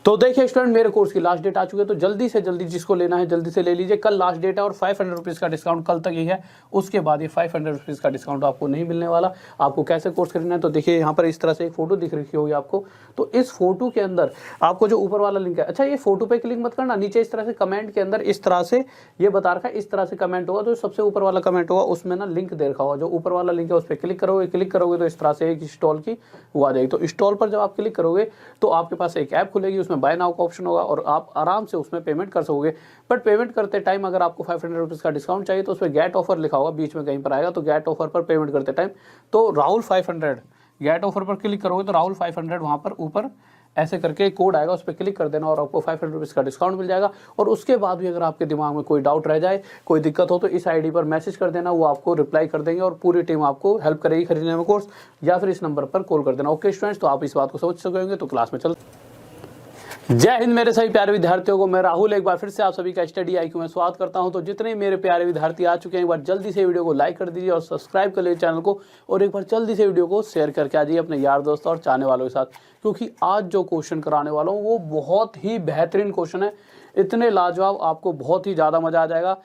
तो देखिए स्टूडेंट, मेरे कोर्स की लास्ट डेट आ चुकी है, तो जल्दी से जल्दी जिसको लेना है जल्दी से ले लीजिए। कल लास्ट डेट है और 500 रुपीज़ का डिस्काउंट कल तक ही है, उसके बाद ये 500 रुपीज़ का डिस्काउंट आपको नहीं मिलने वाला। आपको कैसे कोर्स खरीदना है, तो देखिए यहाँ पर इस तरह से एक फोटो दिख रखी होगी आपको। तो इस फोटो के अंदर आपको जो ऊपर वाला लिंक है, अच्छा ये फोटो पे क्लिक मत करना, नीचे इस तरह से कमेंट के अंदर इस तरह से ये बता रखा है, इस तरह से कमेंट होगा, तो सबसे ऊपर वाला कमेंट होगा उसमें ना लिंक दे रखा होगा, जो ऊपर वाला लिंक है उस पर क्लिक करोगे तो इस तरह से एक इंस्टॉल की वो आ जाएगी। तो इंस्टॉल पर जब आप क्लिक करोगे तो आपके पास एक ऐप खुलेगी, उसमें बाय नाउ का ऑप्शन होगा और आप आराम से उसमें पेमेंट कर सकोगे। बट पेमेंट करते टाइम अगर आपको 500 रुपीज़ का डिस्काउंट चाहिए तो उसमें गेट ऑफर लिखा होगा, बीच में कहीं पर आएगा, तो गेट ऑफर पर पेमेंट करते टाइम तो राहुल 500 गेट ऑफर पर क्लिक करोगे तो राहुल 500 वहाँ पर ऊपर ऐसे करके एक कोड आएगा, उस पर क्लिक कर देना और आपको 500 रुपीज़ का डिस्काउंट मिल जाएगा। और उसके बाद भी अगर आपके दिमाग में कोई डाउट रह जाए, कोई दिक्कत हो, तो इस आईडी पर मैसेज कर देना, वो आपको रिप्लाई कर देंगे और पूरी टीम आपको हेल्प करेगी खरीदने में कोर्स, या फिर इस नंबर पर कॉल कर देना। ओके स्टूडेंट्स, तो आप इस बात को समझ सके होंगे, तो क्लास में चल। जय हिंद मेरे सभी प्यारे विद्यार्थियों को, मैं राहुल एक बार फिर से आप सभी का स्टडी IQ में स्वागत करता हूं। तो जितने मेरे प्यारे विद्यार्थी आ चुके हैं, एक बार जल्दी से वीडियो को लाइक कर दीजिए और सब्सक्राइब कर लीजिए चैनल को, और एक बार जल्दी से वीडियो को शेयर करके आ जाइए अपने यार दोस्तों और चाहने वालों के साथ, क्योंकि आज जो क्वेश्चन कराने वाला हूँ वो बहुत ही बेहतरीन क्वेश्चन है, इतने लाजवाब, आपको बहुत ही ज़्यादा मजा आ जाएगा।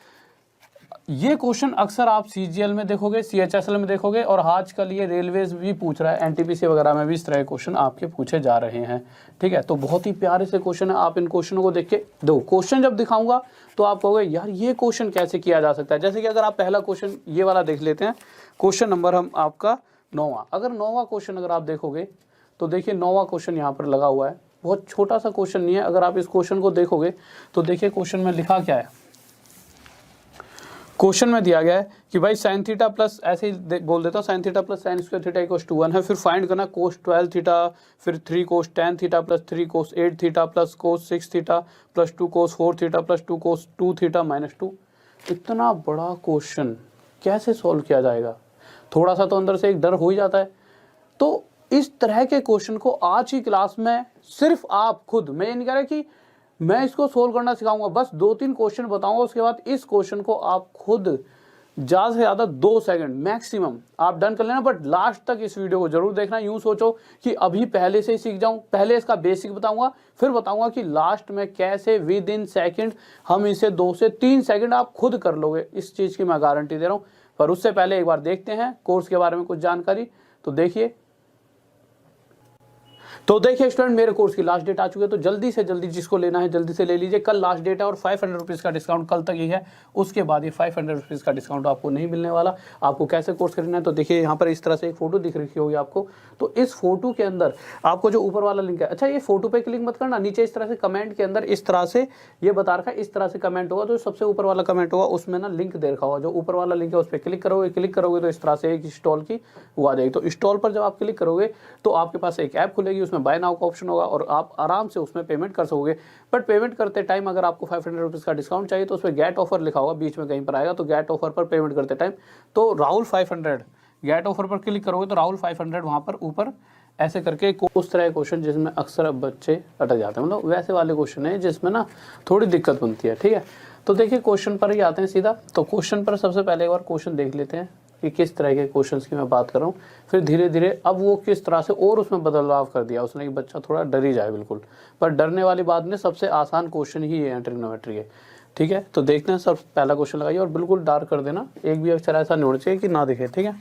ये क्वेश्चन अक्सर आप CGL में देखोगे, CHSL में देखोगे, और आजकल ये रेलवेज भी पूछ रहा है, NTPC वगैरह में भी इस तरह के क्वेश्चन आपके पूछे जा रहे हैं। ठीक है, तो बहुत ही प्यारे से क्वेश्चन है, आप इन क्वेश्चनों को देख के दो क्वेश्चन जब दिखाऊंगा तो आप कहोगे यार ये क्वेश्चन कैसे किया जा सकता है। जैसे कि अगर आप पहला क्वेश्चन ये वाला देख लेते हैं, क्वेश्चन नंबर हम आपका 9वां, अगर 9वां क्वेश्चन अगर आप देखोगे तो देखिए 9वां क्वेश्चन यहाँ पर लगा हुआ है, बहुत छोटा सा क्वेश्चन नहीं है। अगर आप इस क्वेश्चन को देखोगे तो देखिए क्वेश्चन में लिखा क्या है। क्वेश्चन में दिया गया है कि भाई साइन थीटा प्लस, ऐसे ही बोल देता हूँ, sine theta plus sine square theta equals to 1 है, फिर फाइंड करना कोस 12 थीटा, फिर 3 कोस 10 थीटा प्लस 3 कोस 8 थीटा प्लस कोस 6 थीटा प्लस 2 कोस 4 थीटा प्लस 2 कोस 2 थीटा माइनस 2। इतना बड़ा क्वेश्चन कैसे सॉल्व किया जाएगा, थोड़ा सा तो अंदर से एक डर हो ही जाता है। तो इस तरह के क्वेश्चन को आज की क्लास में सिर्फ आप खुद, मैं ये नहीं कह रहा कि मैं इसको सोल्व करना सिखाऊंगा, बस 2-3 क्वेश्चन बताऊंगा, उसके बाद इस क्वेश्चन को आप खुद ज़्यादा से ज़्यादा 2 सेकंड मैक्सिमम आप डन कर लेना। बट लास्ट तक इस वीडियो को जरूर देखना। यूँ सोचो कि अभी पहले से ही सीख जाऊँ, पहले इसका बेसिक बताऊंगा, फिर बताऊंगा कि लास्ट में कैसे विद इन सेकेंड हम इसे 2 से 3 सेकेंड आप खुद कर लोगे, इस चीज़ की मैं गारंटी दे रहा हूँ। पर उससे पहले एक बार देखते हैं कोर्स के बारे में कुछ जानकारी। तो देखिए स्टूडेंट, मेरे कोर्स की लास्ट डेट आ चुकी है, तो जल्दी से जल्दी जिसको लेना है जल्दी से ले लीजिए। कल लास्ट डेट है और 500 रुपीज़ का डिस्काउंट कल तक ही है, उसके बाद ये 500 रुपीज़ का डिस्काउंट आपको नहीं मिलने वाला। आपको कैसे कोर्स खरीदना है, तो देखिए यहाँ पर इस तरह से एक फोटो दिख रखी होगी आपको। तो इस फोटो के अंदर आपको जो ऊपर वाला लिंक है, अच्छा ये फोटो पे क्लिक मत करना, नीचे इस तरह से कमेंट के अंदर इस तरह से ये बता रखा है, इस तरह से कमेंट होगा, तो सबसे ऊपर वाला कमेंट होगा उसमें ना लिंक दे रखा होगा, जो ऊपर वाला लिंक है उस पर क्लिक करोगे तो इस तरह से एक इंस्टॉल की वो आ जाएगी। तो इंस्टॉल पर जब आप क्लिक करोगे तो आपके पास एक ऐप खुलेगी, उसमें बाय नाउ का ऑप्शन होगा और आप आराम से उसमें पेमेंट कर सकोगे। बट पेमेंट करते टाइम अगर आपको 500 रुपीज़ का डिस्काउंट चाहिए तो उसमें गेट ऑफर लिखा होगा, बीच में कहीं पर आएगा, तो गेट ऑफर पर पेमेंट करते टाइम तो राहुल 500 गेट ऑफर पर क्लिक करोगे तो राहुल 500 वहाँ पर ऊपर ऐसे करके उस तरह के क्वेश्चन जिसमें अक्सर बच्चे अटक जाते हैं, मतलब वैसे वाले क्वेश्चन है जिसमें ना थोड़ी दिक्कत बनती है। ठीक है, तो देखिए क्वेश्चन पर ही आते हैं सीधा। तो क्वेश्चन पर सबसे पहले एक बार क्वेश्चन देख लेते हैं कि किस तरह के क्वेश्चंस की मैं बात कर रहा हूँ, फिर धीरे धीरे अब वो किस तरह से और उसमें बदलाव कर दिया उसने कि बच्चा थोड़ा डर ही जाए बिल्कुल। पर डरने वाली बात नहीं, सबसे आसान क्वेश्चन ही है ट्रिग्नोमेट्री के। ठीक है, तो देखते हैं। सब पहला क्वेश्चन लगाइए और बिल्कुल डार्क कर देना, एक भी अक्षर ऐसा नहीं होना चाहिए कि ना दिखे। ठीक है,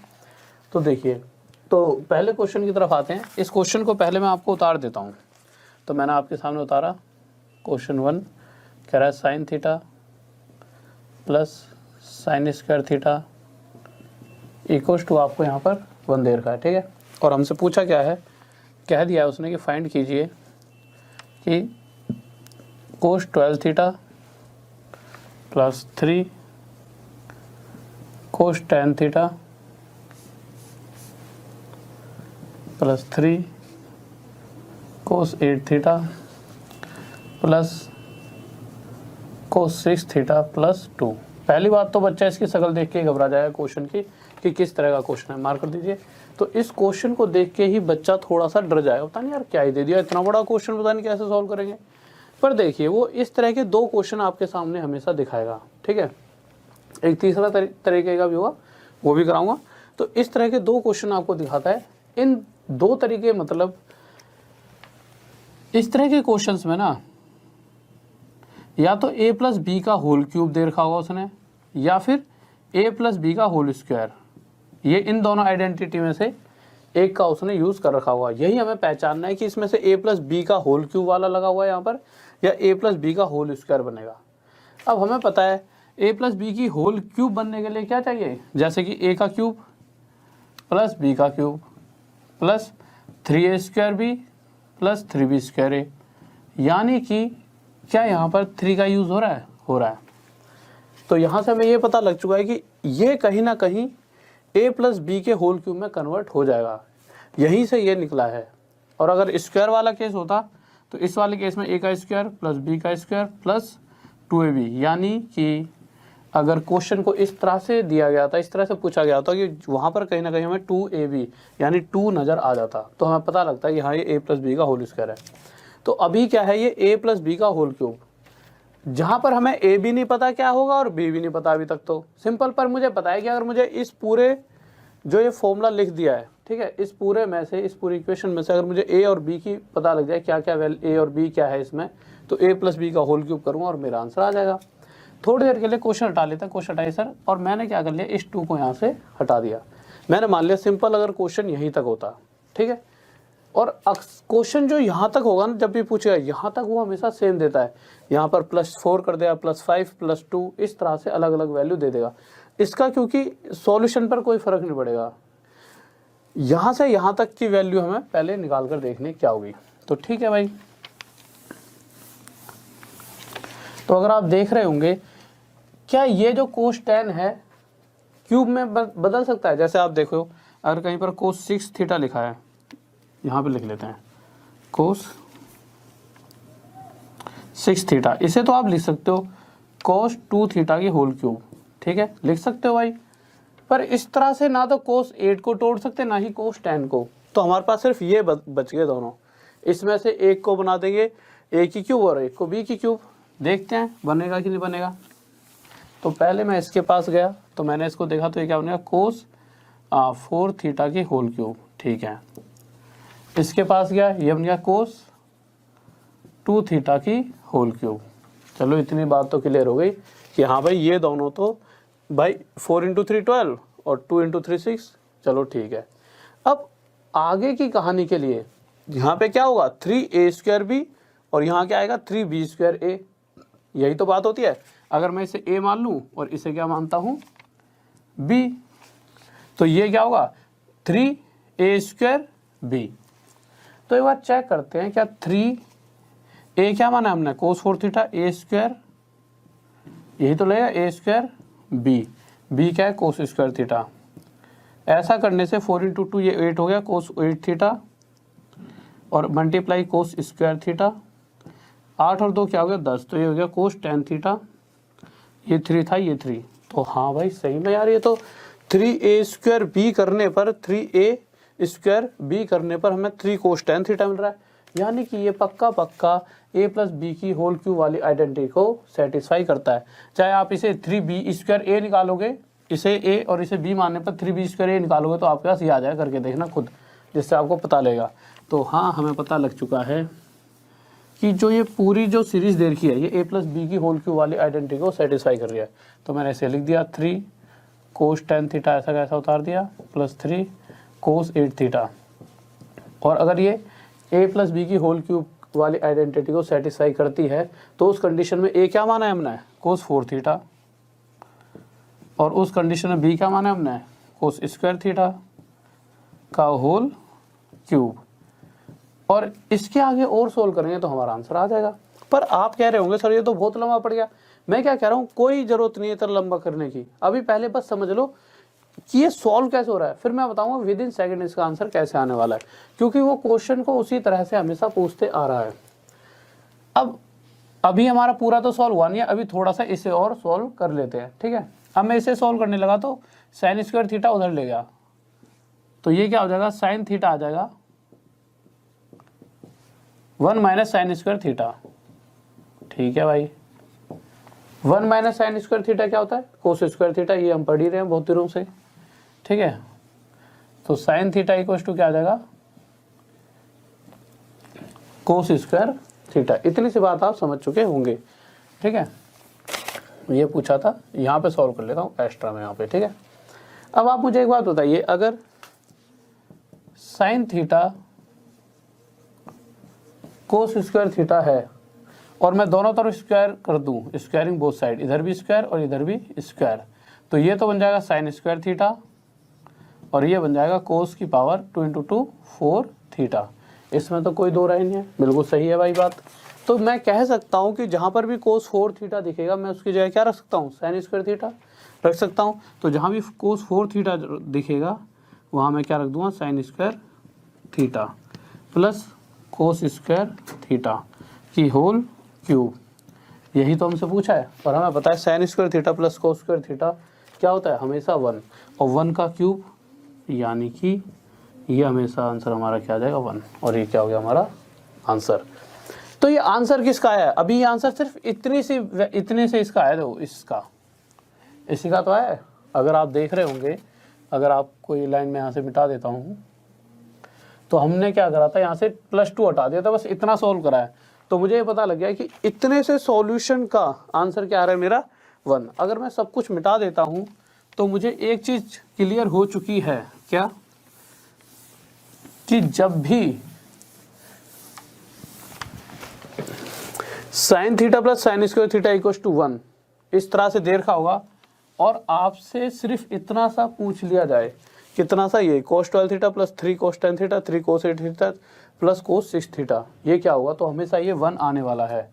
तो देखिए, तो पहले क्वेश्चन की तरफ आते हैं। इस क्वेश्चन को पहले मैं आपको उतार देता हूँ। तो मैंने आपके सामने उतारा क्वेश्चन 1, कह रहा है sine theta plus sine square theta equals to, आपको यहाँ पर 1 दे रखा है। ठीक है, और हमसे पूछा क्या है, कह दिया है उसने कि फाइंड कीजिए कि कोस 12 थीटा प्लस 3 कोस 10 थीटा प्लस 3 कोस 8 थीटा प्लस कोस 6 थीटा प्लस 2। पहली बात तो बच्चा इसकी शक्ल देख के घबरा जाएगा क्वेश्चन की कि किस तरह का क्वेश्चन है, मार्क कर दीजिए। तो इस क्वेश्चन को देख के ही बच्चा थोड़ा सा डर जाएगा, पता नहीं यार क्या ही दे दिया, इतना बड़ा क्वेश्चन पता नहीं कैसे सॉल्व करेंगे। पर देखिए वो इस तरह के 2 क्वेश्चन आपके सामने हमेशा दिखाएगा। ठीक है, एक तीसरा तरीके का भी होगा, वो भी कराऊंगा। तो इस तरह के 2 क्वेश्चन आपको दिखाता है। इन 2 तरीके मतलब इस तरह के क्वेश्चंस में ना या तो a प्लस बी का होल क्यूब दे रखा होगा उसने, या फिर a प्लस बी का होल स्क्वायर, ये इन दोनों आइडेंटिटी में से एक का उसने यूज़ कर रखा हुआ। यही हमें पहचानना है कि इसमें से a प्लस बी का होल क्यूब वाला लगा हुआ है यहाँ पर, या a प्लस बी का होल स्क्वायर बनेगा। अब हमें पता है a प्लस बी की होल क्यूब बनने के लिए क्या चाहिए, जैसे कि a का क्यूब प्लस b का cube plus 3a square B plus 3b square A, यानी कि क्या यहाँ पर 3 का यूज़ हो रहा है, हो रहा है। तो यहाँ से हमें ये पता लग चुका है कि ये कहीं ना कहीं a प्लस बी के होल क्यूब में कन्वर्ट हो जाएगा, यहीं से ये निकला है। और अगर स्क्वायर वाला केस होता तो इस वाले केस में a का स्क्वायर प्लस b का स्क्वायर प्लस 2ab, यानी कि अगर क्वेश्चन को इस तरह से दिया गया था, इस तरह से पूछा गया था कि वहाँ पर कहीं ना कहीं हमें 2ab यानी 2 नज़र आ जाता, तो हमें पता लगता है कि हाँ ये a प्लस बी का होल स्क्वायर है। तो अभी क्या है, ये a प्लस बी का होल क्यूब, जहाँ पर हमें a भी नहीं पता क्या होगा और b भी नहीं पता अभी तक। तो सिंपल, पर मुझे पता है कि अगर मुझे इस पूरे जो ये फॉर्मूला लिख दिया है, ठीक है, इस पूरे में से, इस पूरी इक्वेशन में से अगर मुझे a और b की पता लग जाए क्या क्या वैल्यू a और b क्या है इसमें, तो a प्लस बी का होल क्यूब करूँगा और मेरा आंसर आ जाएगा। थोड़ी देर के लिए क्वेश्चन हटा लेते हैं, क्वेश्चन हटाइए सर, और मैंने क्या कर लिया, इस 2 को यहाँ से हटा दिया। मैंने मान लिया सिंपल अगर क्वेश्चन यहीं तक होता, ठीक है, और क्वेश्चन जो यहाँ तक होगा ना, जब भी पूछेगा यहाँ तक वो हमेशा सेम देता है, यहाँ पर +4 कर देगा, +5 +2, इस तरह से अलग अलग वैल्यू दे देगा इसका, क्योंकि सॉल्यूशन पर कोई फ़र्क नहीं पड़ेगा। यहाँ से यहाँ तक की वैल्यू हमें पहले निकाल कर देखनी क्या होगी। तो ठीक है भाई, तो अगर आप देख रहे होंगे, क्या ये जो cos 10 है क्यूब में बदल सकता है। जैसे आप देखो, अगर कहीं पर cos 6 थीटा लिखा है, यहाँ पे लिख लेते हैं cos 6 थीटा, इसे तो आप लिख सकते हो cos 2 थीटा की होल क्यूब, ठीक है, लिख सकते हो भाई। पर इस तरह से ना तो cos 8 को तोड़ सकते, ना ही cos 10 को, तो हमारे पास सिर्फ ये बच गए दोनों। इसमें से एक को बना देंगे a की क्यूब और एक को b की क्यूब, देखते हैं बनेगा कि नहीं बनेगा। तो पहले मैं इसके पास गया, तो मैंने इसको देखा, तो ये क्या बनेगा, cos 4 थीटा की होल क्यूब, ठीक है। इसके पास गया, ये बन गया cos 2 थीटा की होल क्यूब। चलो इतनी बात तो क्लियर हो गई कि हाँ भाई ये दोनों तो भाई 4 × 3 12 और 2 × 3 6, चलो ठीक है। अब आगे की कहानी के लिए यहाँ पे क्या होगा, 3a स्क्वायर बी, और यहाँ क्या आएगा 3b स्क्वायर ए, यही तो बात होती है। अगर मैं इसे a मान लूँ और इसे क्या मानता हूँ b, तो ये क्या होगा 3a स्क्वायर b। तो एक बार चेक करते हैं, क्या 3a क्या माना हमने, cos 4 थीटा a स्क्वायर, यही तो लगेगा a स्क्वायर b क्या है cos स्क्वायर थीटा। ऐसा करने से 4 × 2 ये 8 हो गया cos 8 थीटा, और मल्टीप्लाई cos स्क्वायर थीटा, 8 और 2 क्या हो गया 10, तो ये हो गया cos 10 थीटा, ये 3 था, ये 3। तो हाँ भाई सही में यार, ये तो 3a स्क्वायर b करने पर, 3a स्क्वायर b करने पर हमें 3 cos 10 थीटा मिल रहा है, यानी कि ये पक्का a प्लस बी की होल क्यूब वाली आइडेंटिटी को सेटिस्फाई करता है। चाहे आप इसे 3b स्क्वायर a निकालोगे, इसे a और इसे b मानने पर 3b स्क्वायर a निकालोगे, तो आपके पास ये आ जाएगा, करके देखना खुद, जिससे आपको पता लगेगा। तो हाँ, हमें पता लग चुका है कि जो ये पूरी जो सीरीज़ दे रखी है, ये a प्लस बी की होल क्यूब वाली आइडेंटिटी को सेटिस्फाई कर रही है। तो मैंने इसे लिख दिया 3 cos 10 थीटा, ऐसा कैसा उतार दिया, प्लस 3 cos 8 थीटा। और अगर ये a प्लस बी की होल क्यूब वाली आइडेंटिटी को सेटिस्फाई करती है, तो उस कंडीशन में a क्या माना है हमने, cos 4 थीटा, और उस कंडीशन में b क्या माना है हमने, cos स्क्वायर थीटा का होल क्यूब। और इसके आगे और सोल्व करेंगे तो हमारा आंसर आ जाएगा। पर आप कह रहे होंगे सर ये तो बहुत लंबा पड़ गया। मैं क्या कह रहा हूँ, कोई ज़रूरत नहीं है इतना लंबा करने की, अभी पहले बस समझ लो कि ये सॉल्व कैसे हो रहा है, फिर मैं बताऊंगा विद इन सेकेंड इसका आंसर कैसे आने वाला है, क्योंकि वो क्वेश्चन को उसी तरह से हमेशा पूछते आ रहा है। अब अभी हमारा पूरा तो सॉल्व हुआ नहीं है, अभी थोड़ा सा इसे और सॉल्व कर लेते हैं, ठीक है। अब मैं इसे सॉल्व करने लगा तो साइन स्क्वायर थीटा उधर ले गया, तो ये क्या हो जाएगा, साइन थीटा आ जाएगा 1 माइनस साइन स्क्वायर थीटा, ठीक है भाई। 1 माइनस साइन स्क्वायर थीटा क्या होता है, कोस स्क्वायर थीटा, ये हम पढ़ ही रहे हैं बहुत दिनों से, ठीक है। तो साइन थीटा इक्वल टू क्या आ जाएगा, कोस स्क्वायर थीटा। इतनी सी बात आप समझ चुके होंगे, ठीक है। ये पूछा था, यहाँ पे सॉल्व कर लेता हूँ एक्स्ट्रा में यहाँ पे, ठीक है। अब आप मुझे एक बात बताइए, अगर sine theta cos square theta है और मैं दोनों तरफ स्क्वायर कर दूं, स्क्वायरिंग बोथ साइड, इधर भी स्क्वायर और इधर भी स्क्वायर, तो ये तो बन जाएगा साइन स्क्वायर थीटा और ये बन जाएगा कोस की पावर 2 × 2 4 थीटा। इसमें तो कोई दो राय नहीं है, बिल्कुल सही है भाई बात। तो मैं कह सकता हूँ कि जहाँ पर भी कोस 4 थीटा दिखेगा मैं उसकी जगह क्या रख सकता हूँ, साइन स्क्वायर थीटा रख सकता हूँ। तो जहाँ भी कोस 4 थीटा दिखेगा वहाँ मैं क्या रख दूंगा, sign square theta plus cos square theta की होल क्यूब। यही तो हमसे पूछा है और हमें पता है sign square theta plus cos square theta क्या होता है, हमेशा 1, और 1 का क्यूब, यानी कि ये हमेशा आंसर हमारा क्या आ जाएगा 1, और ये क्या हो गया हमारा आंसर। तो ये आंसर किसका आया, अभी ये आंसर सिर्फ इतने से इसका आया, देखो इसका, इसी का तो आया। अगर आप देख रहे होंगे, अगर आप कोई लाइन में यहाँ से मिटा देता हूँ, तो हमने क्या करा था, यहाँ से +2 हटा दिया था, बस इतना सॉल्व करा है। तो मुझे ये पता लग गया कि इतने से सॉल्यूशन का आंसर क्या आ रहा है मेरा 1। अगर मैं सब कुछ मिटा देता हूँ तो मुझे एक चीज क्लियर हो चुकी है, क्या, कि जब भी sine theta plus sine square theta equals to 1 इस तरह से दे रखा होगा और आपसे सिर्फ इतना सा पूछ लिया जाए, कितना सा, ये cos 12 theta plus 3 cos 10 theta 3 cos 8 theta plus cos 6 theta, ये क्या होगा, तो हमेशा ये 1 आने वाला है।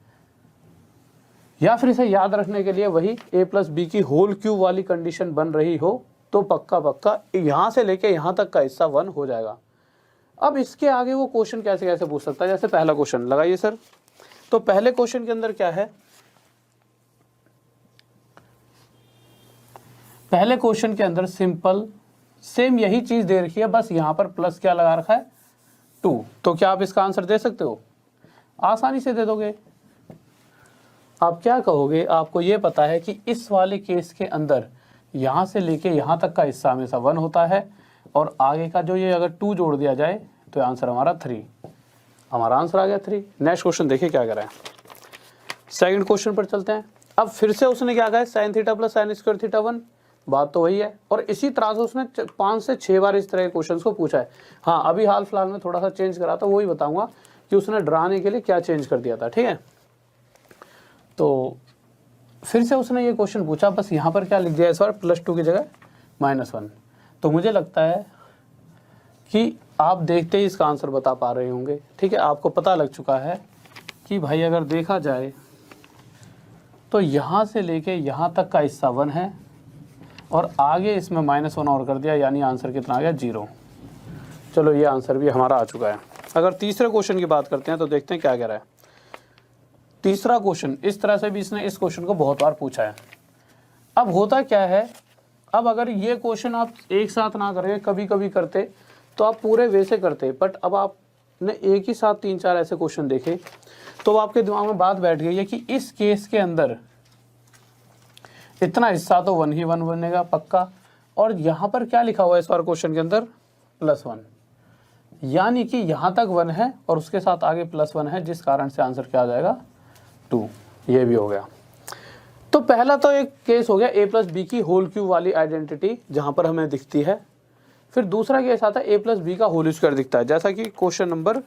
या फिर इसे याद रखने के लिए वही a प्लस बी की होल क्यूब वाली कंडीशन बन रही हो तो पक्का पक्का यहाँ से लेके यहाँ तक का हिस्सा 1 हो जाएगा। अब इसके आगे वो क्वेश्चन कैसे कैसे पूछ सकता है, जैसे पहला क्वेश्चन लगाइए सर। तो पहले क्वेश्चन के अंदर क्या है, पहले क्वेश्चन के अंदर सिंपल सेम यही चीज दे रखी है, बस यहां पर प्लस क्या लगा रखा है 2। तो क्या आप इसका आंसर दे सकते हो, आसानी से दे दोगे। आप क्या कहोगे, आपको ये पता है कि इस वाले केस के अंदर यहां से लेके यहां तक का हिस्सा हमेशा 1 होता है और आगे का जो ये अगर 2 जोड़ दिया जाए तो आंसर हमारा 3, हमारा आंसर आ गया 3। नेक्स्ट क्वेश्चन देखिए क्या कर रहा है, सेकंड क्वेश्चन पर चलते हैं। अब फिर से उसने क्या कहा है, sine theta plus sine square theta 1, बात तो वही है। और इसी तरह से उसने 5 से 6 बार इस तरह के क्वेश्चंस को पूछा है। हाँ, अभी हाल फिलहाल में थोड़ा सा चेंज करा था, वही बताऊंगा कि उसने डराने के लिए क्या चेंज कर दिया था, ठीक है। तो फिर से उसने ये क्वेश्चन पूछा, बस यहाँ पर क्या लिख दिया इस बार, +2 की जगह -1। तो मुझे लगता है कि आप देखते ही इसका आंसर बता पा रहे होंगे, ठीक है। आपको पता लग चुका है कि भाई अगर देखा जाए तो यहाँ से लेके यहाँ तक का हिस्सा 1 है और आगे इसमें -1 और कर दिया, यानी आंसर कितना आ गया 0। चलो ये आंसर भी हमारा आ चुका है। अगर तीसरे क्वेश्चन की बात करते हैं तो देखते हैं क्या कह रहा है। तीसरा क्वेश्चन इस तरह से भी इसने इस क्वेश्चन को बहुत बार पूछा है। अब होता क्या है, अब अगर ये क्वेश्चन आप एक साथ ना करें, कभी कभी करते तो आप पूरे वैसे करते, बट अब आपने एक ही साथ 3-4 ऐसे क्वेश्चन देखे तो आपके दिमाग में बात बैठ गई है कि इस केस के अंदर इतना हिस्सा तो 1 ही 1 बनेगा पक्का, और यहाँ पर क्या लिखा हुआ है इस बार क्वेश्चन के अंदर +1, यानी कि यहाँ तक 1 है और उसके साथ आगे +1 है, जिस कारण से आंसर क्या आ जाएगा 2। ये भी हो गया। तो पहला तो एक केस हो गया a प्लस बी की होल क्यूब वाली आइडेंटिटी जहाँ पर हमें दिखती है। फिर दूसरा केस आता है a प्लस बी का होल स्क्वायर दिखता है, जैसा कि क्वेश्चन नंबर,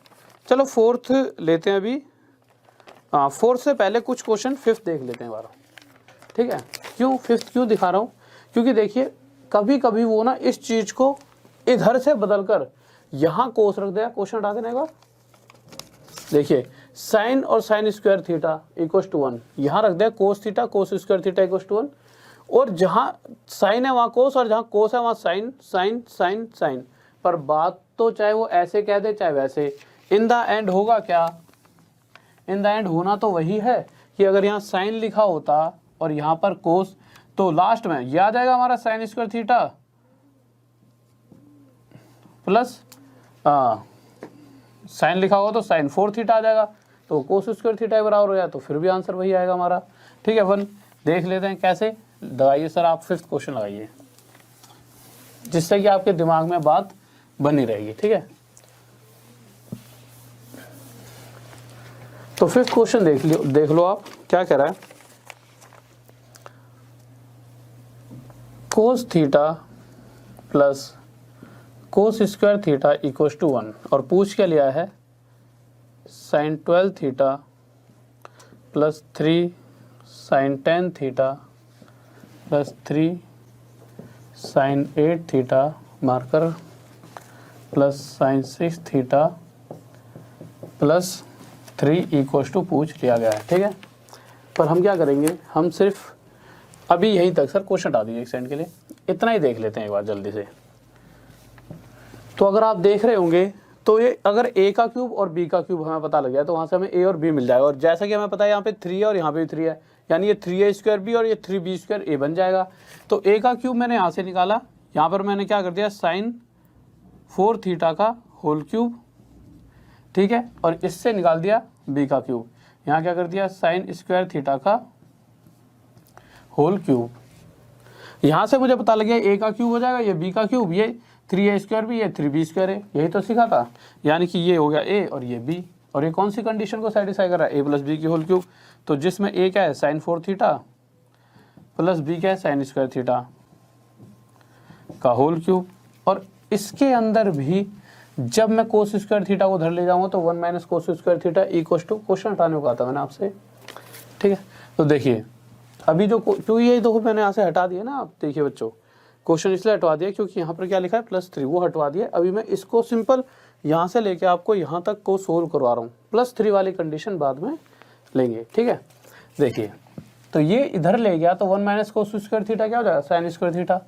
चलो 4th लेते हैं अभी। 4th से पहले कुछ क्वेश्चन 5th देख लेते हैं बार, ठीक है। क्यों 5th क्यों दिखा रहा हूँ, क्योंकि देखिए कभी कभी वो ना इस चीज को इधर से बदलकर यहाँ कोस रख देगा। क्वेश्चन हटा देने का, देखिए साइन और sine square theta equals to 1, यहाँ रख दिया cos theta cos square theta equals to 1, और जहाँ साइन है वहाँ कोस और जहाँ कोस है वहाँ साइन साइन साइन साइन। पर बात तो चाहे वो ऐसे कह दे चाहे वैसे, इन द एंड होगा क्या, इन द एंड होना तो वही है कि अगर यहाँ साइन लिखा होता और यहाँ पर कोस, तो लास्ट में यह आ जाएगा हमारा sign square theta plus sign लिखा होगा तो साइन 4 थीटा आ जाएगा, तो कोस स्क्वायर थीटा बराबर हो जाए, तो फिर भी आंसर वही आएगा हमारा, ठीक है। 1 देख लेते हैं कैसे लगाइए सर। आप 5th क्वेश्चन लगाइए जिससे कि आपके दिमाग में बात बनी रहेगी, ठीक है। तो फिफ्थ क्वेश्चन देख लो आप क्या कह रहा है, cos theta plus cos square theta equal to 1 और पूछ क्या लिया है, sine 12 theta plus 3 sine 10 theta plus 3 sine 8 theta marker plus sine 6 theta plus 3 equal to पूछ लिया गया है। ठीक है, पर हम क्या करेंगे, हम सिर्फ अभी यहीं तक सर क्वेश्चन हटा दीजिए एक सेकंड के लिए, इतना ही देख लेते हैं एक बार जल्दी से। तो अगर आप देख रहे होंगे तो ये अगर a का क्यूब और b का क्यूब हमें पता लग जाए तो वहाँ से हमें a और b मिल जाएगा, और जैसा कि हमें पता है यहाँ पे 3 है और यहाँ पे भी 3 है, यानी ये 3a स्क्वायर b और ये 3b स्क्वायर a बन जाएगा। तो a का क्यूब मैंने यहाँ से निकाला, यहाँ पर मैंने क्या कर दिया, साइन 4 थीटा का होल क्यूब, ठीक है, और इससे निकाल दिया b का क्यूब, यहाँ क्या कर दिया, साइन स्क्वायर थीटा का होल क्यूब। यहाँ से मुझे पता लग गया a का क्यूब हो जाएगा, ये b का क्यूब, ये 3a स्क्वायर भी, ये 3b स्क्वायर है, यही तो सीखा था, यानी कि ये हो गया a और ये b, और ये कौन सी कंडीशन को सेटिस्फाई कर रहा है, a प्लस b की होल क्यूब, तो जिसमें a क्या है, साइन 4 थीटा प्लस b क्या है, साइन स्क्वायर थीटा का होल क्यूब, और इसके अंदर भी जब मैं कोस स्क्वायर थीटा को धर ले जाऊंगा तो 1 minus cos square theta equal to question हटाने को कहा था मैंने आपसे। ठीक है, तो देखिए अभी जो ये देखो मैंने यहाँ से हटा दिया ना, आप देखिए बच्चों, क्वेश्चन इसलिए हटवा दिया क्योंकि यहाँ पर क्या लिखा है +3, वो हटवा दिया। अभी मैं इसको सिंपल यहाँ से लेके आपको यहाँ तक को सोल्व करवा रहा हूँ, +3 वाली कंडीशन बाद में लेंगे। ठीक है, देखिए तो ये इधर ले गया तो 1 माइनस कोस स्क्वायर थीटा क्या हो जाएगा, साइन स्क्वायर थीटा,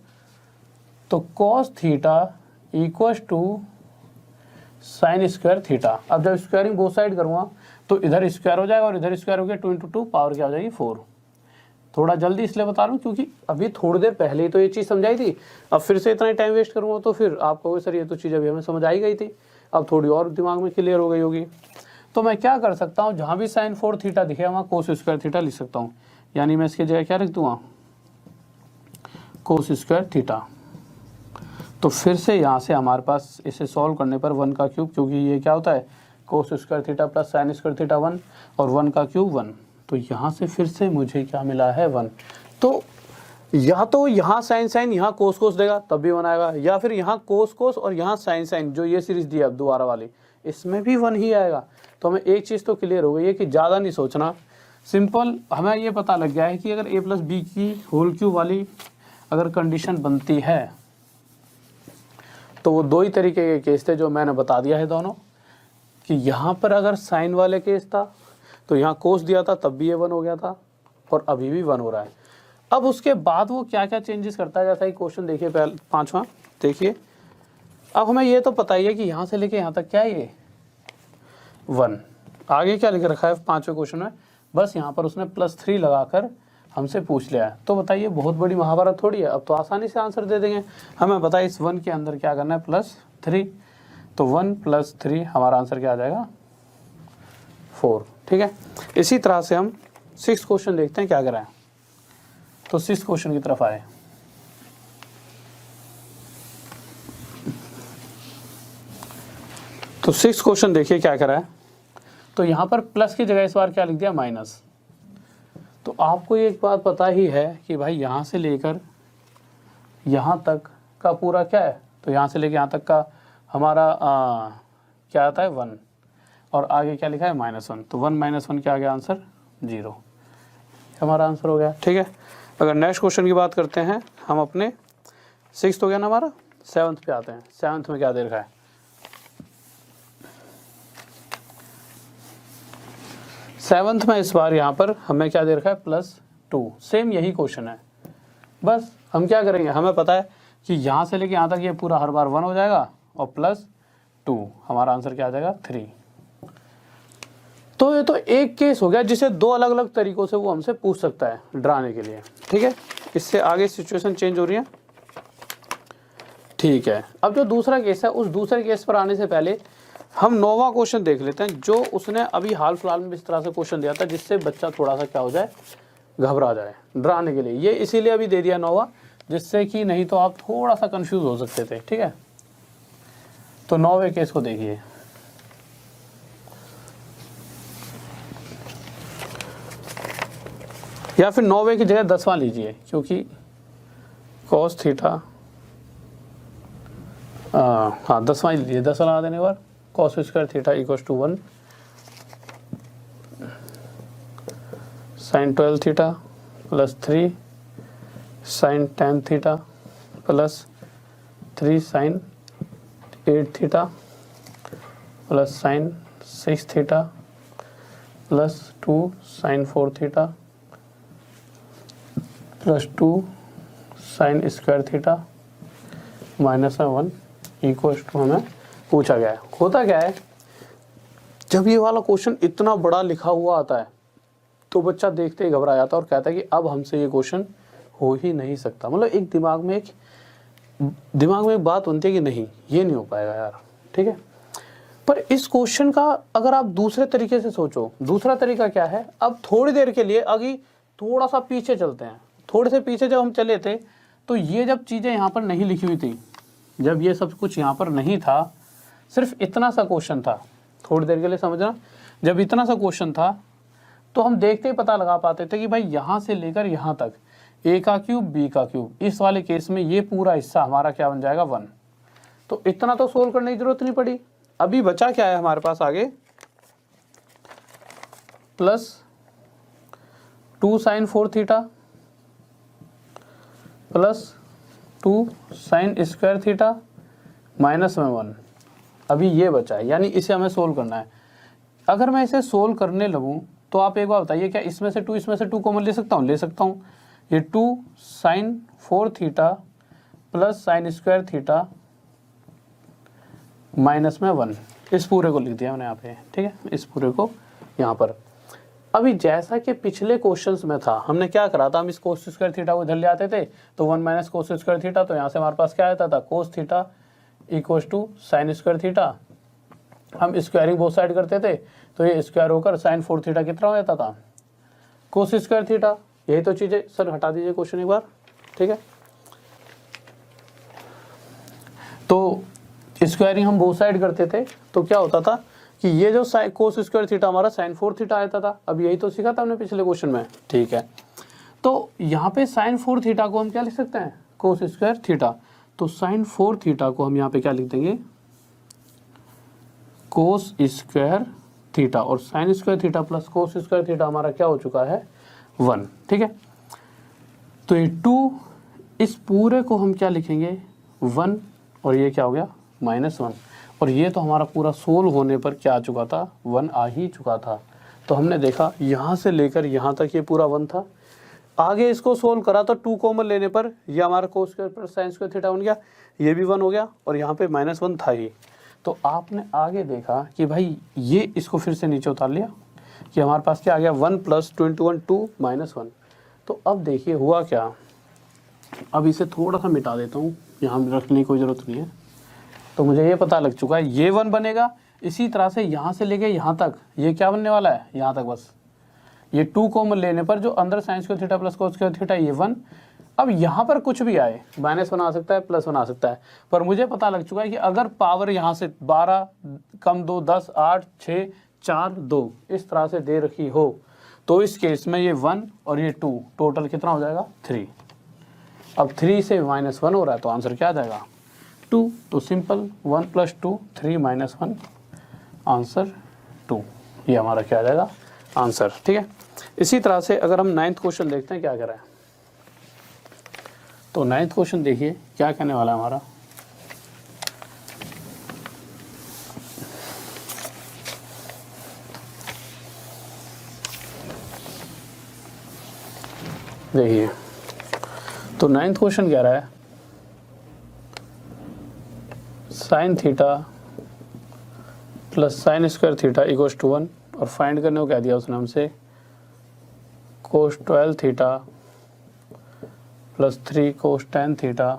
तो cos theta equal to sine square theta. अब जब स्क्वायरिंग बोथ साइड करूँगा तो इधर स्क्वायर हो जाएगा और इधर स्क्वायर हो गया, 2 × 2 पावर क्या हो जाएगी 4। थोड़ा जल्दी इसलिए बता रहा हूँ क्योंकि अभी थोड़ी देर पहले ही तो ये चीज़ समझाई थी, अब फिर से इतना ही टाइम वेस्ट करूँगा तो फिर आप कहोगे सर ये तो चीज़ अभी हमें समझ आई गई थी, अब थोड़ी और दिमाग में क्लियर हो गई होगी। तो मैं क्या कर सकता हूँ, जहाँ भी साइन 4 थीटा दिखे वहाँ कोस स्क्वायर थीटा लिख सकता हूँ, यानी मैं इसकी जगह क्या लिख दूँगा, कोस स्क्वायर थीटा। तो फिर से यहाँ से हमारे पास इसे सॉल्व करने पर 1 का क्यूब, क्योंकि ये क्या होता है कोस square theta plus sine square theta 1, और 1 का क्यूब 1, तो यहाँ से फिर से मुझे क्या मिला है 1। तो या तो यहाँ साइन साइन यहाँ कोस कोस देगा तब भी 1 आएगा, या फिर यहाँ कोस कोस और यहाँ साइन साइन जो ये सीरीज दी है अब दोबारा वाली, इसमें भी 1 ही आएगा। तो हमें एक चीज़ तो क्लियर हो गई है कि ज़्यादा नहीं सोचना, सिंपल हमें ये पता लग गया है कि अगर a प्लस बी की होल क्यूब वाली अगर कंडीशन बनती है तो वो 2 ही तरीके के केस थे जो मैंने बता दिया है दोनों, कि यहाँ पर अगर साइन वाले केस था तो यहाँ कोस दिया था तब भी ये 1 हो गया था और अभी भी 1 हो रहा है। अब उसके बाद वो क्या क्या चेंजेस करता है, जैसा ही क्वेश्चन देखिए पहले 5वां देखिए। अब हमें ये तो पता ही है कि यहाँ से लेके यहाँ तक क्या है ये 1, आगे क्या लिख रखा है 5वें क्वेश्चन में, बस यहाँ पर उसने +3 लगाकर हमसे पूछ लिया है। तो बताइए बहुत बड़ी महाभारत थोड़ी है, अब तो आसानी से आंसर दे देंगे। हमें पता है इस 1 के अंदर क्या करना है +3, तो 1 + 3 हमारा आंसर क्या आ जाएगा 4। ठीक है, इसी तरह से हम 6th क्वेश्चन देखते हैं क्या कर रहा है। तो 6th क्वेश्चन की तरफ आए, तो 6th क्वेश्चन देखिए क्या कर रहा है। तो यहाँ पर प्लस की जगह इस बार क्या लिख दिया माइनस। तो आपको एक बात पता ही है कि भाई यहाँ से लेकर यहाँ तक का पूरा क्या है, तो यहाँ से लेकर यहाँ तक का हमारा क्या आता है 1, और आगे क्या लिखा है -1, तो 1 - 1 क्या आ गया आंसर 0, हमारा आंसर हो गया। ठीक है, अगर नेक्स्ट क्वेश्चन की बात करते हैं हम अपने 6th हो गया ना हमारा, 7th पे आते हैं। 7th में क्या दे रखा है, 7th में इस बार यहाँ पर हमें क्या दे रखा है +2, सेम यही क्वेश्चन है। बस हम क्या करेंगे, हमें पता है कि यहाँ से लेके यहाँ तक ये पूरा हर बार 1 हो जाएगा और +2 हमारा आंसर क्या आ जाएगा 3। तो ये तो एक केस हो गया जिसे 2 अलग अलग तरीकों से वो हमसे पूछ सकता है डराने के लिए। ठीक है, इससे आगे सिचुएशन चेंज हो रही है। ठीक है, अब जो दूसरा केस है उस दूसरे केस पर आने से पहले हम 9वां क्वेश्चन देख लेते हैं, जो उसने अभी हाल फिलहाल में इस तरह से क्वेश्चन दिया था जिससे बच्चा थोड़ा सा क्या हो जाए, घबरा जाए, डराने के लिए। ये इसीलिए अभी दे दिया 9वां, जिससे कि नहीं तो आप थोड़ा सा कंफ्यूज हो सकते थे। ठीक है, तो 9वें केस को देखिए। या फिर 9वें की जगह 10वां लीजिए, क्योंकि cos थीटा, हाँ 10वां ही लीजिए, 10वां लगा देने के बाद cos square theta equal to 1 sin 12 theta plus 3 sin 10 theta plus 3 sin 8 theta plus sin 6 theta plus 2 sin 4 theta plus 2 sin square theta minus में 1 इक्वल टू हमें पूछा गया है। होता क्या है, जब ये वाला क्वेश्चन इतना बड़ा लिखा हुआ आता है तो बच्चा देखते ही घबरा जाता है और कहता है कि अब हमसे ये क्वेश्चन हो ही नहीं सकता। मतलब एक दिमाग में एक बात बनती है कि नहीं, ये नहीं हो पाएगा यार, ठीक है। पर इस क्वेश्चन का अगर आप दूसरे तरीके से सोचो, दूसरा तरीका क्या है, अब थोड़ी देर के लिए अभी थोड़ा सा पीछे चलते हैं। थोड़े से पीछे जब हम चले थे तो ये जब चीज़ें यहाँ पर नहीं लिखी हुई थी, जब ये सब कुछ यहाँ पर नहीं था, सिर्फ इतना सा क्वेश्चन था, थोड़ी देर के लिए समझना, जब इतना सा क्वेश्चन था तो हम देखते ही पता लगा पाते थे कि भाई यहाँ से लेकर यहाँ तक a का क्यूब b का क्यूब, इस वाले केस में ये पूरा हिस्सा हमारा क्या बन जाएगा 1। तो इतना तो सोल्व करने की जरूरत नहीं पड़ी। अभी बचा क्या है हमारे पास आगे, plus 2 sin 4 theta plus 2 sin square theta minus में 1। अभी ये बचा है, यानी इसे हमें सोल्व करना है। अगर मैं इसे सोल्व करने लगूँ तो आप एक बार बताइए, क्या इसमें से 2 कॉमन ले सकता हूँ? ले सकता हूँ। ये 2 sin 4 theta plus sin square theta minus में 1, इस पूरे को लिख दिया मैंने यहाँ पे, ठीक है, इस पूरे को यहाँ पर। अभी जैसा कि पिछले क्वेश्चंस में था, हमने क्या करा था, हम इस cos स्क्वायर थीटा को इधर ले आते थे तो 1 माइनस cos स्क्वायर थीटा, तो यहाँ से हमारे पास क्या आता था, cos theta equal to sine square theta. हम स्क्वायरिंग बोथ साइड करते थे तो ये स्क्वायर होकर sin 4 थीटा कितना हो जाता था, cos स्क्वायर थीटा। यही तो चीज़ें सर, हटा दीजिए क्वेश्चन एक बार, ठीक है। तो स्क्वायरिंग हम बोथ साइड करते थे तो क्या होता था कि ये जो cos स्क्वायर थीटा हमारा sin 4 थीटा आता था। अब यही तो सीखा था हमने पिछले क्वेश्चन में, ठीक है। तो यहाँ पे sin 4 थीटा को हम क्या लिख सकते हैं, cos स्क्वायर थीटा। तो sin 4 थीटा को हम यहाँ पे क्या लिख देंगे, cos स्क्वायर थीटा, और sin square theta plus cos square theta हमारा क्या हो चुका है 1, ठीक है। तो ये 2, इस पूरे को हम क्या लिखेंगे 1, और ये क्या हो गया -1, और ये तो हमारा पूरा सोल्व होने पर क्या आ चुका था, 1 आ ही चुका था। तो हमने देखा यहाँ से लेकर यहाँ तक ये पूरा 1 था। आगे इसको सोल्व करा तो 2 कॉमन लेने पर ये हमारा cos square plus sin square theta बन गया, ये भी 1 हो गया, और यहाँ पे -1 था ही। तो आपने आगे देखा कि भाई ये इसको फिर से नीचे उतार लिया कि हमारे पास क्या आ गया 1 + 21 2 -1। तो अब देखिए हुआ क्या, अब इसे थोड़ा सा मिटा देता हूँ, यहाँ रखने की कोई ज़रूरत नहीं है। तो मुझे ये पता लग चुका है ये 1 बनेगा। इसी तरह से यहाँ से लेके यहाँ तक ये क्या बनने वाला है, यहाँ तक बस ये 2 कॉमन लेने पर जो अंदर sin square theta plus cos square theta ये 1। अब यहाँ पर कुछ भी आए, -1 आ सकता है, +1 आ सकता है, पर मुझे पता लग चुका है कि अगर पावर यहाँ से 12 कम 2 10 8 6 4 2 इस तरह से दे रखी हो तो इस केस में ये 1 और ये 2 टोटल कितना हो जाएगा 3। अब 3 से -1 हो रहा है तो आंसर क्या आ जाएगा 2। तो सिंपल 1 + 2 3 - 1 आंसर 2, ये हमारा क्या आ जाएगा आंसर, ठीक है। इसी तरह से अगर हम 9th क्वेश्चन देखते हैं क्या कह रहा है, तो 9th क्वेश्चन देखिए क्या कहने वाला है हमारा। देखिए तो 9th क्वेश्चन कह रहा है sin theta plus sin square theta equal to 1, और फाइंड करने को कह दिया उसने हमसे cos 12 theta plus 3 cos 10 theta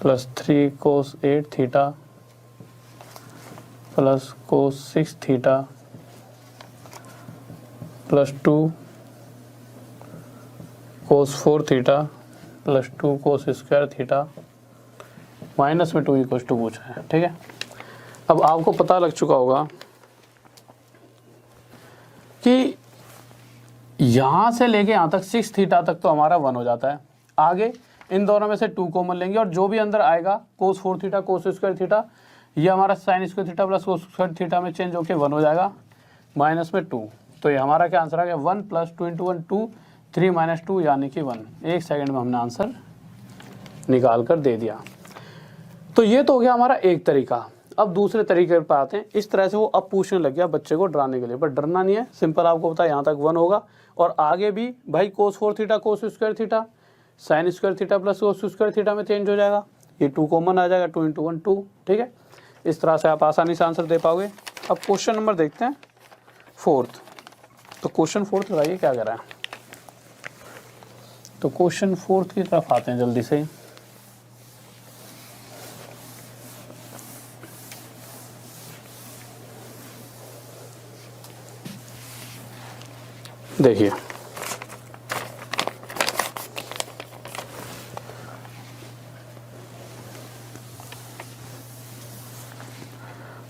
plus 3 cos 8 theta plus cos 6 theta plus 2 cos 4 theta plus 2 cos square theta minus में 2 इक्वल टू पूछा है, ठीक है। अब आपको पता लग चुका होगा कि यहाँ से लेके यहाँ तक 6 थीटा तक तो हमारा 1 हो जाता है। आगे इन दोनों में से 2 कॉमन लेंगे और जो भी अंदर आएगा कोस 4 थीटा कोस स्क्वायर थीटा, ये हमारा sign square theta plus cos square theta में चेंज होकर 1 हो जाएगा, माइनस में 2। तो ये हमारा क्या आंसर आ गया, 1 + 2 × 1 2, 3 - 2 यानी कि 1। 1 सेकंड में हमने आंसर निकाल कर दे दिया। तो ये तो हो गया हमारा एक तरीका। अब दूसरे तरीके पर आते हैं। इस तरह से वो अब पूछने लग गया बच्चे को डराने के लिए, पर डरना नहीं है, सिंपल आपको पता है यहाँ तक 1 होगा और आगे भी भाई कोस 4 theta cos square theta sine square theta plus cos square theta में चेंज हो जाएगा, ये 2 कॉमन आ जाएगा, 2 × 1 2। ठीक है, इस तरह से आप आसानी से आंसर दे पाओगे। अब क्वेश्चन नंबर देखते हैं 4th। तो क्वेश्चन 4th बताइए क्या कर रहा है। तो क्वेश्चन 4th की तरफ आते हैं जल्दी से। देखिए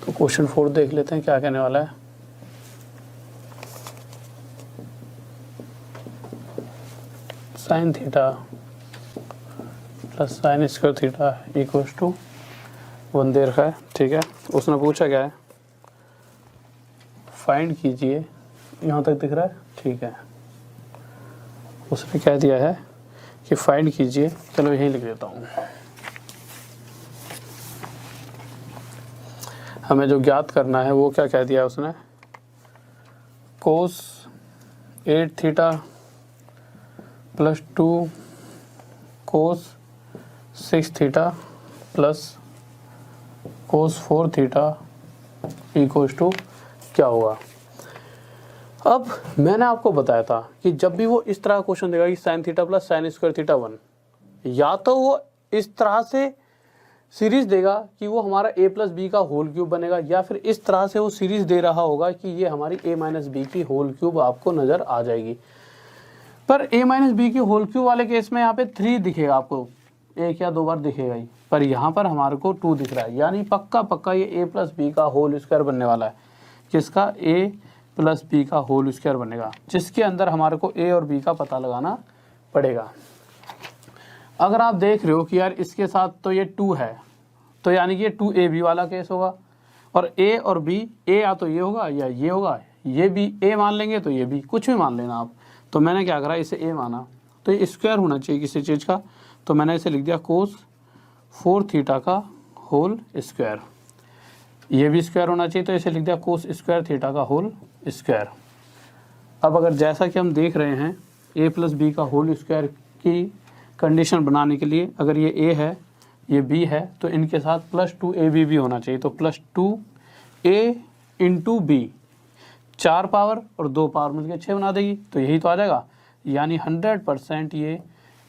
तो क्वेश्चन 4 देख लेते हैं क्या कहने वाला है। Sine theta plus sine square theta equals to 1 दे रखा है। ठीक है, उसने पूछा क्या है, फाइंड कीजिए, यहाँ तक दिख रहा है। ठीक है, उसने कह दिया है कि फाइंड कीजिए, चलो यहीं लिख देता हूँ। हमें जो ज्ञात करना है वो क्या कह दिया उसने, cos 8 theta plus 2 cos 6 theta plus cos 4 theta equals to क्या होगा। अब मैंने आपको बताया था कि जब भी वो इस तरह का क्वेश्चन देगा कि sign theta plus sine square theta 1, या तो वो इस तरह से सीरीज देगा कि वो हमारा a + b का होल क्यूब बनेगा, या फिर इस तरह से वो सीरीज दे रहा होगा कि ये हमारी a - b की होल क्यूब आपको नज़र आ जाएगी। पर a - b की होल क्यूब वाले केस में यहाँ पे 3 दिखेगा आपको, 1 या 2 बार दिखेगा ही, पर यहाँ पर हमारे को 2 दिख रहा है, यानी पक्का पक्का ये a + b का होल स्क्वायर बनने वाला है। किसका, a + b का होल स्क्वायर बनेगा, जिसके अंदर हमारे को a और b का पता लगाना पड़ेगा। अगर आप देख रहे हो कि यार इसके साथ तो ये 2 है, तो यानी कि ये 2ab वाला केस होगा, और a और b, a या तो ये होगा या ये होगा, ये भी a मान लेंगे तो ये भी, कुछ भी मान लेना आप। तो मैंने क्या करा, इसे a माना, तो ये स्क्वायर होना चाहिए किसी चीज़ का, तो मैंने इसे लिख दिया कोस 4 थीटा का होल स्क्वायर। ये भी स्क्वायर होना चाहिए, तो इसे लिख दिया कोस स्क्वायर थीटा का होल स्क्वायर। अब अगर जैसा कि हम देख रहे हैं a + b का होल स्क्वायर की कंडीशन बनाने के लिए, अगर ये a है ये b है, तो इनके साथ +2ab भी होना चाहिए, तो +2a × b, 4 पावर और 2 पावर मिलकर 6 बना देगी, तो यही तो आ जाएगा। यानी 100% ये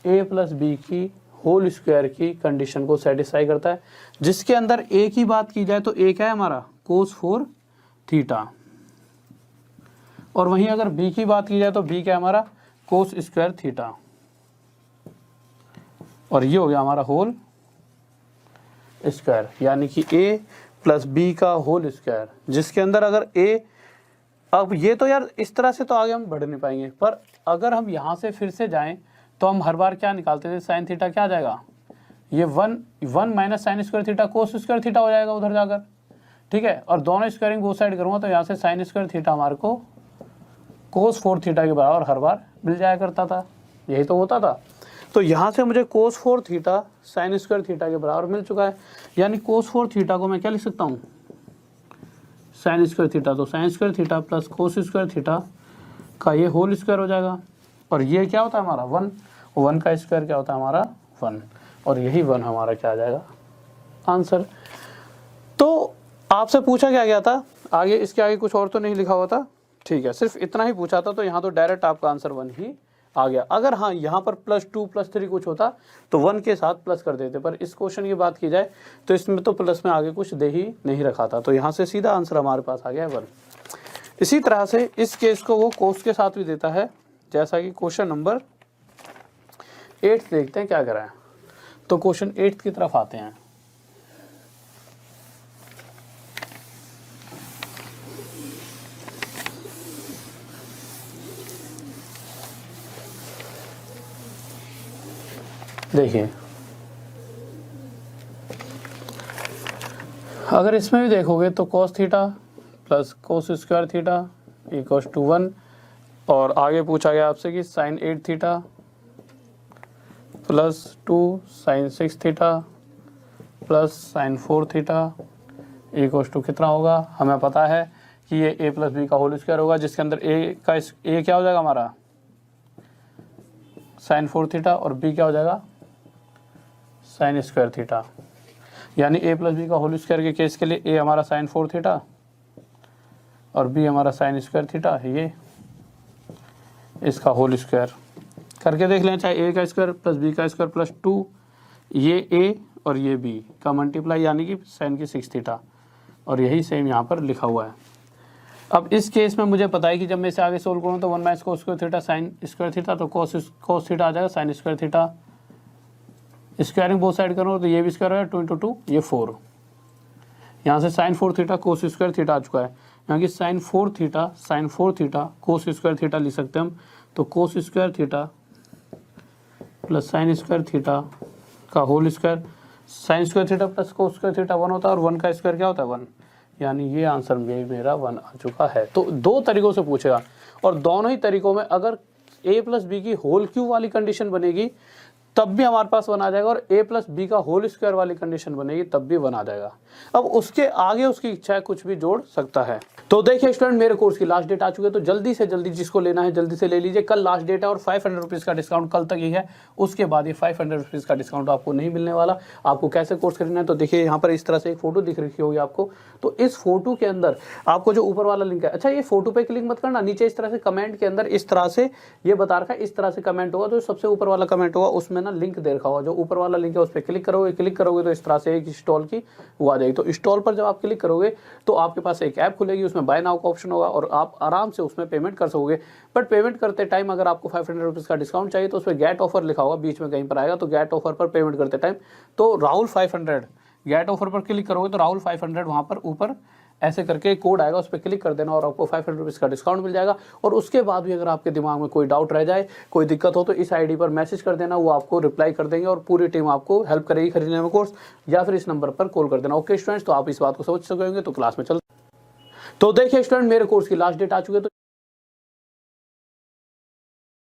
a + b की होल स्क्वायर की कंडीशन को सेटिस्फाई करता है। जिसके अंदर a की बात की जाए तो a क्या है हमारा, कोस 4 थीटा, और वहीं अगर b की बात की जाए तो b क्या है हमारा, कोस स्क्वायर थीटा, और ये हो गया हमारा होल स्क्वायर, यानी कि a + b का होल स्क्वायर, जिसके अंदर अगर a, अब ये तो यार इस तरह से तो आगे हम बढ़ नहीं पाएंगे, पर अगर हम यहाँ से फिर से जाएं तो हम हर बार क्या निकालते थे, साइन थीटा क्या आ जाएगा, ये 1 - sign square theta cos square theta हो जाएगा उधर जाकर। ठीक है, और दोनों स्क्वायरिंग वो साइड करूँगा तो यहाँ से साइन स्क्वायर थीटा हमारे को कोस 4 थीटा के बराबर हर बार मिल जाया करता था, यही तो होता था। तो यहाँ से मुझे कोस 4 थीटा साइन स्क्वायर थीटा के बराबर मिल चुका है, यानी कोस 4 थीटा को मैं क्या लिख सकता हूँ, साइन स्क्वायर थीटा, तो sign square theta plus cos square theta का ये होल स्क्वायर हो जाएगा, और ये क्या होता है हमारा 1 का स्क्वायर क्या होता है हमारा 1, और यही 1 हमारा क्या आ जाएगा आंसर। तो आपसे पूछा क्या गया था, आगे इसके आगे कुछ और तो नहीं लिखा हुआ था, ठीक है, सिर्फ इतना ही पूछा था, तो यहाँ तो डायरेक्ट आपका आंसर 1 ही आ गया। अगर हाँ यहाँ पर +2 +3 कुछ होता तो 1 के साथ प्लस कर देते, पर इस क्वेश्चन की बात की जाए तो इसमें तो प्लस में आगे कुछ दे ही नहीं रखा था, तो यहाँ से सीधा आंसर हमारे पास आ गया 1। इसी तरह से इस केस को वो कोस के साथ भी देता है, जैसा कि क्वेश्चन नंबर 8 देखते हैं क्या करा है। तो क्वेश्चन 8 की तरफ आते हैं। देखिए अगर इसमें भी देखोगे तो cos theta plus cos square theta equals to 1, और आगे पूछा गया आपसे कि sine 8 theta plus 2 sine 6 theta plus sine 4 theta equals to कितना होगा। हमें पता है कि ये a प्लस बी का होल स्क्वायर होगा, जिसके अंदर a क्या हो जाएगा हमारा साइन 4 थीटा और b क्या हो जाएगा साइन स्क्वायर थीटा। यानी a प्लस बी का होल स्क्वायर के केस के लिए a हमारा साइन 4 थीटा और b हमारा साइन स्क्वायर थीटा, ये इसका होल स्क्वायर करके देख लें, चाहे a का स्क्वायर प्लस b का स्क्वायर प्लस 2 ये a और ये b का मल्टीप्लाई यानी कि साइन की 6 थीटा, और यही सेम यहाँ पर लिखा हुआ है। अब इस केस में मुझे पता है कि जब मैं इसे आगे सोल्व करूँ तो 1 minus cos square theta sine square theta, तो कोस थीटा आ जाएगा sine square theta, squaring both side करो तो ये भी स्क्वायर होगा 2 इंटू 2 ये 4, यहाँ से sine 4 theta cos square theta आ चुका है, यहाँ की sine 4 theta cos square theta लिख सकते हैं हम। तो cos square theta plus sine square theta का whole square, sine square theta plus cos square theta 1 होता है, और 1 का स्क्वायर क्या होता है 1, यानी ये आंसर में मेरा 1 आ चुका है। तो दो तरीकों से पूछेगा, और दोनों ही तरीकों में अगर a प्लस बी की होल क्यूब वाली कंडीशन बनेगी तब भी हमारे पास 1 आ जाएगा, और a प्लस बी का होल स्क्वायर वाली कंडीशन बनेगी तब भी 1 आ जाएगा। अब उसके आगे उसकी इच्छा है कुछ भी जोड़ सकता है। तो देखिए स्टूडेंट, मेरे कोर्स की लास्ट डेट आ चुकी है, तो जल्दी से जल्दी जिसको लेना है जल्दी से ले लीजिए। कल लास्ट डेट है और 500 रुपीज़ का डिस्काउंट कल तक ही है, उसके बाद ये 500 रुपीज़ का डिस्काउंट आपको नहीं मिलने वाला। आपको कैसे कोर्स खरीदना है, तो देखिए यहाँ पर इस तरह से एक फोटो दिख रही होगी आपको, तो इस फोटो के अंदर आपको जो ऊपर वाला लिंक है, अच्छा ये फोटो पे क्लिक मत करना, नीचे इस तरह से कमेंट के अंदर इस तरह से ये बता रखा है, इस तरह से कमेंट होगा, तो सबसे ऊपर वाला कमेंट होगा उसमें ना लिंक दे रखा होगा, जो ऊपर वाला लिंक है उस पर क्लिक करोगे तो इस तरह से एक स्टॉल की वो आ जाएगी। तो स्टॉल पर जब आप क्लिक करोगे तो आपके पास एक ऐप खुलेगी, उसमें बाय नाउ का ऑप्शन होगा और आप आराम से उसमें पेमेंट कर सकोगे। बट पेमेंट करते टाइम अगर आपको 500 रुपीज़ का डिस्काउंट चाहिए तो उसमें गेट ऑफर लिखा होगा, बीच में कहीं पर आएगा, तो गेट ऑफर पर पेमेंट करते टाइम तो राहुल 500 गेट ऑफर पर क्लिक करोगे तो राहुल 500 वहाँ पर ऊपर ऐसे करके कोड आएगा, उस पर क्लिक कर देना और आपको 500 रुपीज़ का डिस्काउंट मिल जाएगा। और उसके बाद भी अगर आपके दिमाग में कोई डाउट रह जाए, कोई दिक्कत हो, तो इस आईडी पर मैसेज कर देना, वो आपको रिप्लाई कर देंगे और पूरी टीम आपको हेल्प करेगी खरीदने में कोर्स, या फिर इस नंबर पर कॉल कर देना। ओके स्टूडेंट्स, तो आप इस बात को समझ सकेंगे, तो क्लास में चल। तो देखिए स्टूडेंट, मेरे कोर्स की लास्ट डेट आ चुकी है, तो